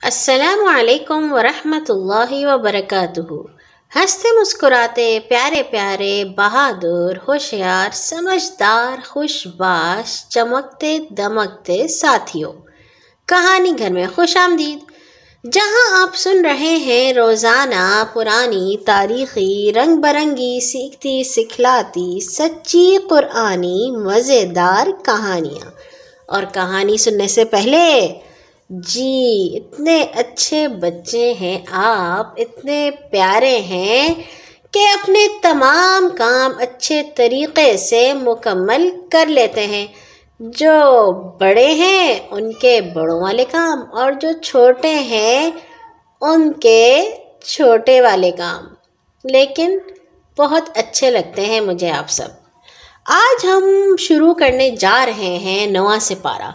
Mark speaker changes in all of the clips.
Speaker 1: السلام علیکم ورحمۃ اللہ وبرکاتہ۔ ہنستے مسکراتے پیارے پیارے بہادر ہوشیار سمجھدار خوش باش چمکتے دمکتے ساتھیوں، کہانی گھر میں خوش آمدید، جہاں آپ سن رہے ہیں روزانہ پرانی تاریخی رنگ برنگی سیکھتی سکھلاتی سچی قرآنی مزیدار کہانیاں۔ اور کہانی سننے سے پہلے جی اتنے اچھے بچے ہیں آپ، اتنے پیارے ہیں کہ اپنے تمام کام اچھے طریقے سے مکمل کر لیتے ہیں۔ جو بڑے ہیں ان کے بڑوں والے کام اور جو چھوٹے ہیں ان کے چھوٹے والے کام، لیکن بہت اچھے لگتے ہیں مجھے آپ سب۔ آج ہم شروع کرنے جا رہے ہیں نواں سپارہ،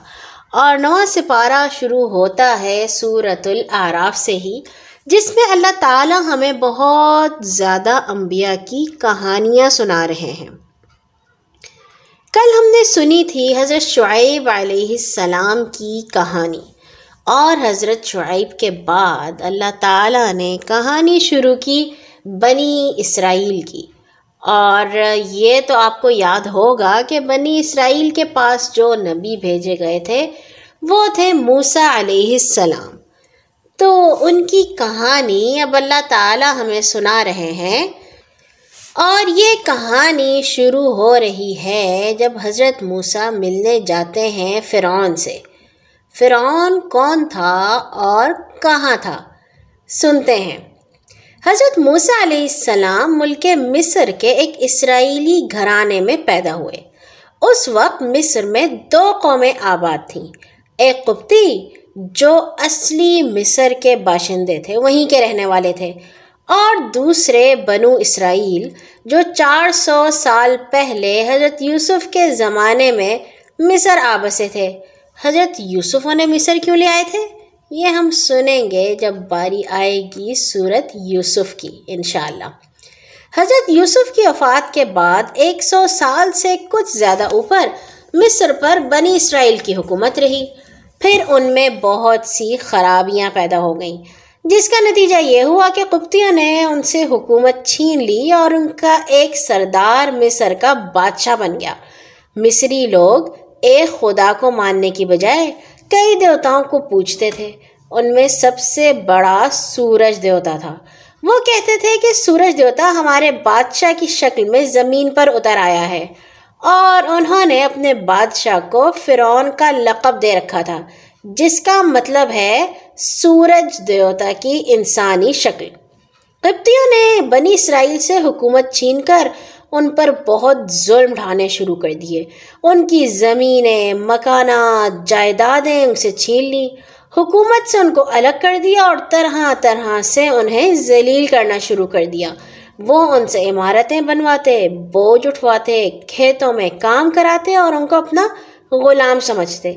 Speaker 1: اور نواں سپارہ شروع ہوتا ہے سورۃ الاعراف سے ہی، جس میں اللہ تعالی ہمیں بہت زیادہ انبیاء کی کہانیاں سنا رہے ہیں۔ کل ہم نے سنی تھی حضرت شعیب علیہ السلام کی کہانی، اور حضرت شعیب کے بعد اللہ تعالی نے کہانی شروع کی بنی اسرائیل کی۔ اور یہ تو آپ کو یاد ہوگا کہ بنی اسرائیل کے پاس جو نبی بھیجے گئے تھے وہ تھے موسیٰ علیہ السلام۔ تو ان کی کہانی اب اللہ تعالی ہمیں سنا رہے ہیں، اور یہ کہانی شروع ہو رہی ہے جب حضرت موسیٰ ملنے جاتے ہیں فرعون سے۔ فرعون کون تھا اور کہاں تھا، سنتے ہیں۔ حضرت موسیٰ علیہ السلام ملک مصر کے ایک اسرائیلی گھرانے میں پیدا ہوئے۔ اس وقت مصر میں دو قومیں آباد تھیں، ایک قبطی جو اصلی مصر کے باشندے تھے، وہیں کے رہنے والے تھے، اور دوسرے بنو اسرائیل جو 400 سال پہلے حضرت یوسف کے زمانے میں مصر آ بسے تھے۔ حضرت یوسف انہیں مصر کیوں لے آئے تھے یہ ہم سنیں گے جب باری آئے گی سورۃ یوسف کی انشاءاللہ۔ حضرت یوسف کی وفات کے بعد 100 سال سے کچھ زیادہ اوپر مصر پر بنی اسرائیل کی حکومت رہی۔ پھر ان میں بہت سی خرابیاں پیدا ہو گئیں، جس کا نتیجہ یہ ہوا کہ قبطیوں نے ان سے حکومت چھین لی اور ان کا ایک سردار مصر کا بادشاہ بن گیا۔ مصری لوگ ایک خدا کو ماننے کی بجائے کئی دیوتاؤں کو پوجتے تھے۔ ان میں سب سے بڑا سورج دیوتا تھا۔ وہ کہتے تھے کہ سورج دیوتا ہمارے بادشاہ کی شکل میں زمین پر اتر آیا ہے، اور انہوں نے اپنے بادشاہ کو فرعون کا لقب دے رکھا تھا، جس کا مطلب ہے سورج دیوتا کی انسانی شکل۔ قبطیوں نے بنی اسرائیل سے حکومت چھین کر ان پر بہت ظلم ڈھانے شروع کر دیے۔ ان کی زمینیں، مکانات، جائیدادیں ان سے چھین لی، حکومت سے ان کو الگ کر دیا، اور طرح طرح سے انہیں ذلیل کرنا شروع کر دیا۔ وہ ان سے عمارتیں بنواتے، بوجھ اٹھواتے، کھیتوں میں کام کراتے اور ان کو اپنا غلام سمجھتے۔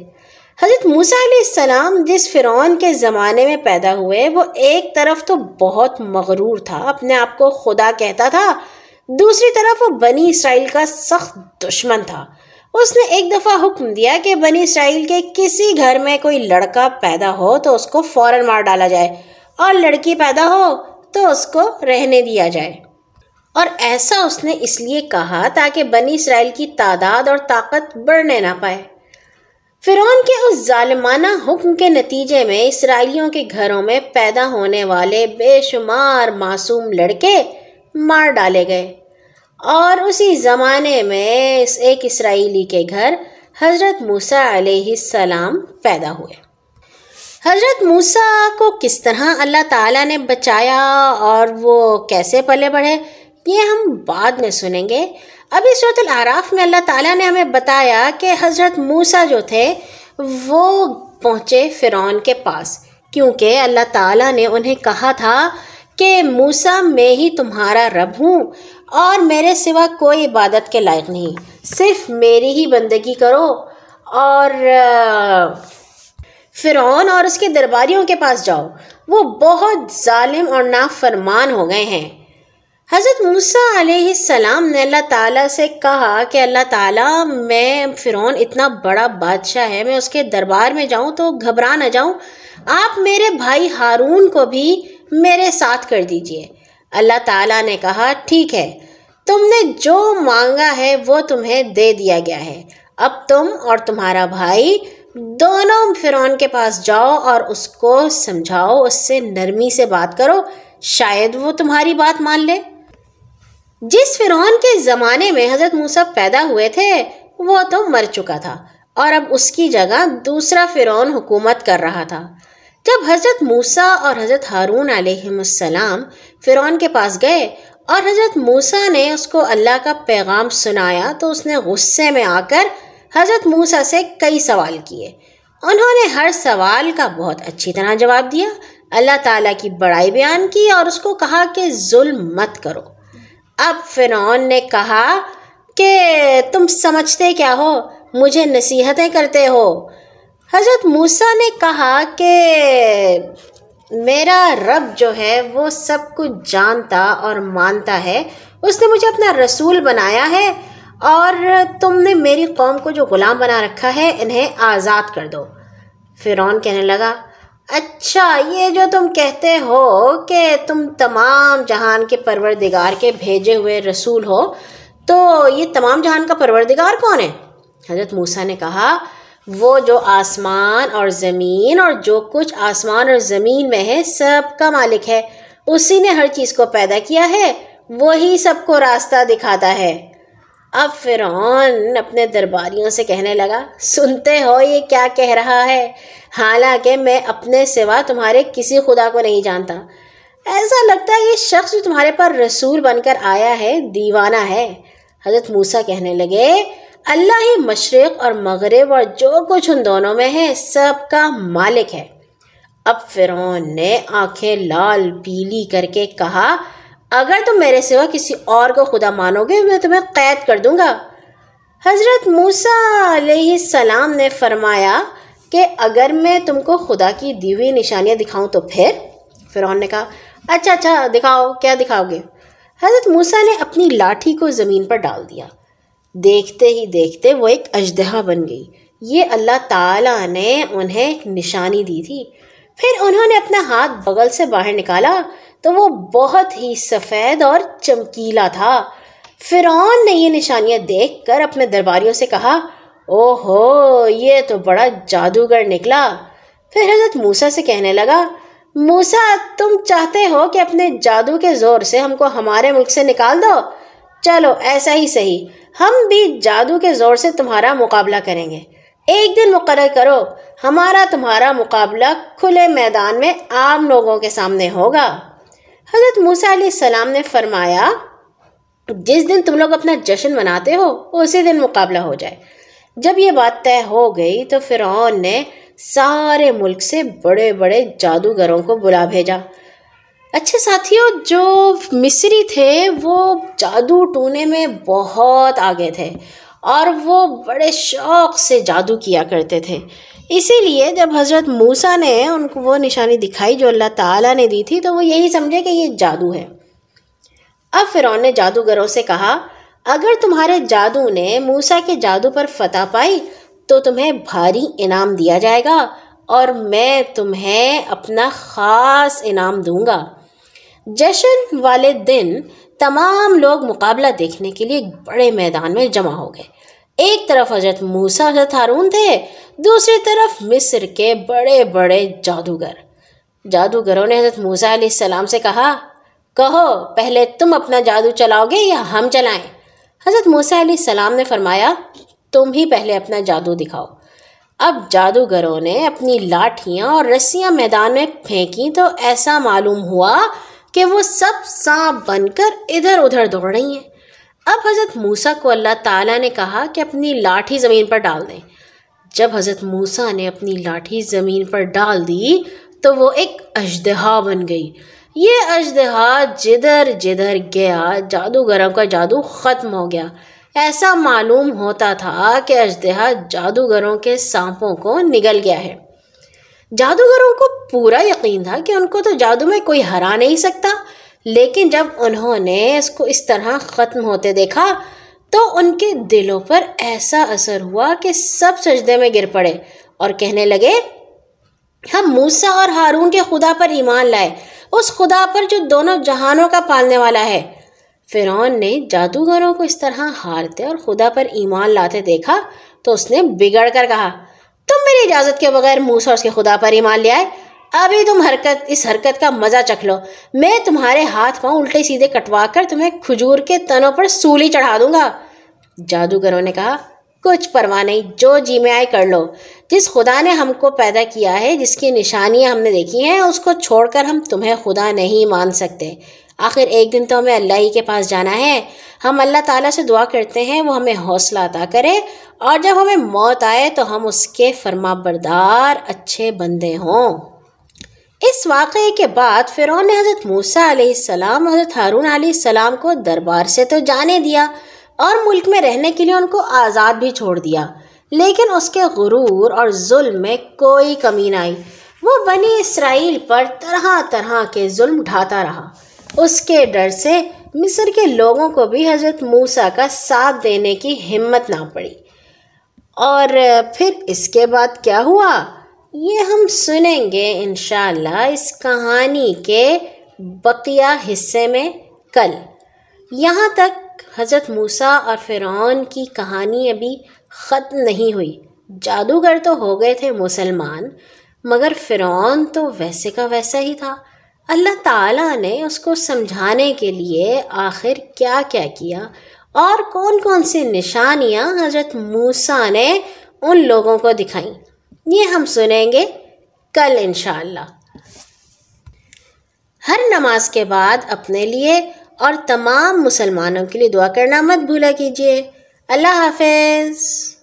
Speaker 1: حضرت موسیٰ علیہ السلام جس فرعون کے زمانے میں پیدا ہوئے، وہ ایک طرف تو بہت مغرور تھا، اپنے آپ کو خدا کہتا تھا، دوسری طرف وہ بنی اسرائیل کا سخت دشمن تھا۔ اس نے ایک دفعہ حکم دیا کہ بنی اسرائیل کے کسی گھر میں کوئی لڑکا پیدا ہو تو اس کو فوراً مار ڈالا جائے، اور لڑکی پیدا ہو تو اس کو رہنے دیا جائے۔ اور ایسا اس نے اس لیے کہا تاکہ بنی اسرائیل کی تعداد اور طاقت بڑھنے نہ پائے۔ فرعون کے اس ظالمانہ حکم کے نتیجے میں اسرائیلیوں کے گھروں میں پیدا ہونے والے بے شمار معصوم لڑکے مار ڈالے گئے، اور اسی زمانے میں ایک اسرائیلی کے گھر حضرت موسیٰ علیہ السلام پیدا ہوئے۔ حضرت موسیٰ کو کس طرح اللہ تعالیٰ نے بچایا اور وہ کیسے پلے بڑھے یہ ہم بعد میں سنیں گے۔ ابھی سورۃ الاعراف میں اللہ تعالیٰ نے ہمیں بتایا کہ حضرت موسیٰ جو تھے وہ پہنچے فرعون کے پاس، کیونکہ اللہ تعالیٰ نے انہیں کہا تھا کہ موسیٰ میں ہی تمہارا رب ہوں، اور میرے سوا کوئی عبادت کے لائق نہیں، صرف میری ہی بندگی کرو۔ اور فرعون اور اس کے درباریوں کے پاس جاؤ، وہ بہت ظالم اور نافرمان ہو گئے ہیں۔ حضرت موسیٰ علیہ السلام نے اللہ تعالیٰ سے کہا کہ اللہ تعالیٰ، میں فرعون اتنا بڑا بادشاہ ہے، میں اس کے دربار میں جاؤں تو گھبرا نہ جاؤں، آپ میرے بھائی ہارون کو بھی میرے ساتھ کر دیجئے۔ اللہ تعالیٰ نے کہا ٹھیک ہے، تم نے جو مانگا ہے وہ تمہیں دے دیا گیا ہے، اب تم اور تمہارا بھائی دونوں فرعون کے پاس جاؤ اور اس کو سمجھاؤ، اس سے نرمی سے بات کرو، شاید وہ تمہاری بات مان لے۔ جس فرعون کے زمانے میں حضرت موسیٰ پیدا ہوئے تھے وہ تو مر چکا تھا اور اب اس کی جگہ دوسرا فرعون حکومت کر رہا تھا۔ جب حضرت موسیٰ اور حضرت ہارون علیہ السلام فرعون کے پاس گئے اور حضرت موسیٰ نے اس کو اللہ کا پیغام سنایا تو اس نے غصے میں آ کر حضرت موسیٰ سے کئی سوال کیے۔ انہوں نے ہر سوال کا بہت اچھی طرح جواب دیا، اللہ تعالیٰ کی بڑائی بیان کی اور اس کو کہا کہ ظلم مت کرو۔ اب فرعون نے کہا کہ تم سمجھتے کیا ہو، مجھے نصیحتیں کرتے ہو۔ حضرت موسیٰ نے کہا کہ میرا رب جو ہے وہ سب کچھ جانتا اور مانتا ہے، اس نے مجھے اپنا رسول بنایا ہے اور تم نے میری قوم کو جو غلام بنا رکھا ہے انہیں آزاد کر دو۔ فرعون کہنے لگا اچھا، یہ جو تم کہتے ہو کہ تم تمام جہان کے پروردگار کے بھیجے ہوئے رسول ہو، تو یہ تمام جہان کا پروردگار کون ہے؟ حضرت موسیٰ نے کہا وہ جو آسمان اور زمین اور جو کچھ آسمان اور زمین میں ہے سب کا مالک ہے، اسی نے ہر چیز کو پیدا کیا ہے، وہی سب کو راستہ دکھاتا ہے۔ اب فرعون اپنے درباریوں سے کہنے لگا سنتے ہو یہ کیا کہہ رہا ہے، حالانکہ میں اپنے سوا تمہارے کسی خدا کو نہیں جانتا، ایسا لگتا ہے یہ شخص جو تمہارے پر رسول بن کر آیا ہے دیوانہ ہے۔ حضرت موسیٰ کہنے لگے اللہ ہی مشرق اور مغرب اور جو کچھ ان دونوں میں ہے سب کا مالک ہے۔ اب فرعون نے آنکھیں لال پیلی کر کے کہا اگر تم میرے سوا کسی اور کو خدا مانو گے میں تمہیں قید کر دوں گا۔ حضرت موسیٰ علیہ السلام نے فرمایا کہ اگر میں تم کو خدا کی دی ہوئی نشانیاں دکھاؤں تو پھر؟ فرعون نے کہا اچھا دکھاؤ، کیا دکھاؤ گے؟ حضرت موسیٰ نے اپنی لاٹھی کو زمین پر ڈال دیا، دیکھتے ہی دیکھتے وہ ایک اژدہا بن گئی۔ یہ اللہ تعالیٰ نے انہیں ایک نشانی دی تھی۔ پھر انہوں نے اپنا ہاتھ بغل سے باہر نکالا تو وہ بہت ہی سفید اور چمکیلا تھا۔ فرعون نے یہ نشانیاں دیکھ کر اپنے درباریوں سے کہا اوہو، یہ تو بڑا جادوگر نکلا۔ پھر حضرت موسیٰ سے کہنے لگا موسیٰ تم چاہتے ہو کہ اپنے جادو کے زور سے ہم کو ہمارے ملک سے نکال دو؟ چلو ایسا ہی صحیح، ہم بھی جادو کے زور سے تمہارا مقابلہ کریں گے۔ ایک دن مقرر کرو، ہمارا تمہارا مقابلہ کھلے میدان میں عام لوگوں کے سامنے ہوگا۔ حضرت موسیٰ علیہ السلام نے فرمایا جس دن تم لوگ اپنا جشن مناتے ہو اسی دن مقابلہ ہو جائے۔ جب یہ بات طے ہو گئی تو فرعون نے سارے ملک سے بڑے بڑے جادوگروں کو بلا بھیجا۔ اچھے ساتھیوں، جو مصری تھے وہ جادو ٹونے میں بہت آگے تھے اور وہ بڑے شوق سے جادو کیا کرتے تھے، اسی لیے جب حضرت موسیٰ نے ان کو وہ نشانی دکھائی جو اللہ تعالیٰ نے دی تھی تو وہ یہی سمجھے کہ یہ جادو ہے۔ اب فرعون نے جادوگروں سے کہا اگر تمہارے جادو نے موسیٰ کے جادو پر فتح پائی تو تمہیں بھاری انعام دیا جائے گا اور میں تمہیں اپنا خاص انعام دوں گا۔ جشن والے دن تمام لوگ مقابلہ دیکھنے کے لیے ایک بڑے میدان میں جمع ہو گئے۔ ایک طرف حضرت موسیٰ حضرت ہارون تھے، دوسری طرف مصر کے بڑے بڑے جادوگر۔ جادوگروں نے حضرت موسیٰ علیہ السلام سے کہا کہو پہلے تم اپنا جادو چلاؤ گے یا ہم چلائیں؟ حضرت موسیٰ علیہ السلام نے فرمایا تم ہی پہلے اپنا جادو دکھاؤ۔ اب جادوگروں نے اپنی لاٹھیاں اور رسیاں میدان میں پھینکی تو ایسا معلوم ہوا کہ وہ سب سانپ بن کر ادھر ادھر دوڑ رہی ہیں۔ اب حضرت موسیٰ کو اللہ تعالیٰ نے کہا کہ اپنی لاٹھی زمین پر ڈال دیں۔ جب حضرت موسیٰ نے اپنی لاٹھی زمین پر ڈال دی تو وہ ایک اژدہا بن گئی۔ یہ اژدہا جدھر جدھر گیا جادوگروں کا جادو ختم ہو گیا۔ ایسا معلوم ہوتا تھا کہ اژدہا جادوگروں کے سانپوں کو نگل گیا ہے۔ جادوگروں کو پورا یقین تھا کہ ان کو تو جادو میں کوئی ہرا نہیں سکتا، لیکن جب انہوں نے اس کو اس طرح ختم ہوتے دیکھا تو ان کے دلوں پر ایسا اثر ہوا کہ سب سجدے میں گر پڑے اور کہنے لگے ہم موسیٰ اور ہارون کے خدا پر ایمان لائے، اس خدا پر جو دونوں جہانوں کا پالنے والا ہے۔ فرعون نے جادوگروں کو اس طرح ہارتے اور خدا پر ایمان لاتے دیکھا تو اس نے بگڑ کر کہا، تم میری اجازت کے بغیر موسیٰ اور اس کے خدا پر ایمان لے آئے؟ ابھی تم اس حرکت کا مزہ چکھ لو، میں تمہارے ہاتھ پاؤں الٹے سیدھے کٹوا کر تمہیں کھجور کے تنوں پر سولی چڑھا دوں گا۔ جادوگروں نے کہا، کچھ پرواہ نہیں، جو جی میں آئے کر لو۔ جس خدا نے ہم کو پیدا کیا ہے، جس کی نشانیاں ہم نے دیکھی ہیں، اس کو چھوڑ کر ہم تمہیں خدا نہیں مان سکتے۔ آخر ایک دن تو ہمیں اللہ ہی کے پاس جانا ہے۔ ہم اللہ تعالیٰ سے دعا کرتے ہیں وہ ہمیں حوصلہ عطا کرے، اور جب ہمیں موت آئے تو ہم اس کے فرما بردار اچھے بندے ہوں۔ اس واقعے کے بعد فرعون نے حضرت موسیٰ علیہ السلام، حضرت ہارون علیہ السلام کو دربار سے تو جانے دیا اور ملک میں رہنے کے لیے ان کو آزاد بھی چھوڑ دیا، لیکن اس کے غرور اور ظلم میں کوئی کمی نہ آئی۔ وہ بنی اسرائیل پر طرح طرح کے ظلم ڈھاتا رہا۔ اس کے ڈر سے مصر کے لوگوں کو بھی حضرت موسیٰ کا ساتھ دینے کی ہمت نہ پڑی۔ اور پھر اس کے بعد کیا ہوا، یہ ہم سنیں گے انشاءاللہ اس کہانی کے بقیہ حصے میں کل۔ یہاں تک حضرت موسیٰ اور فرعون کی کہانی ابھی ختم نہیں ہوئی۔ جادوگر تو ہو گئے تھے مسلمان، مگر فرعون تو ویسے کا ویسا ہی تھا۔ اللہ تعالیٰ نے اس کو سمجھانے کے لیے آخر کیا کیا کیا اور کون کون سی نشانیاں حضرت موسیٰ نے ان لوگوں کو دکھائیں، یہ ہم سنیں گے کل انشاءاللہ۔ ہر نماز کے بعد اپنے لیے اور تمام مسلمانوں کے لیے دعا کرنا مت بھولا کیجیے۔ اللہ حافظ۔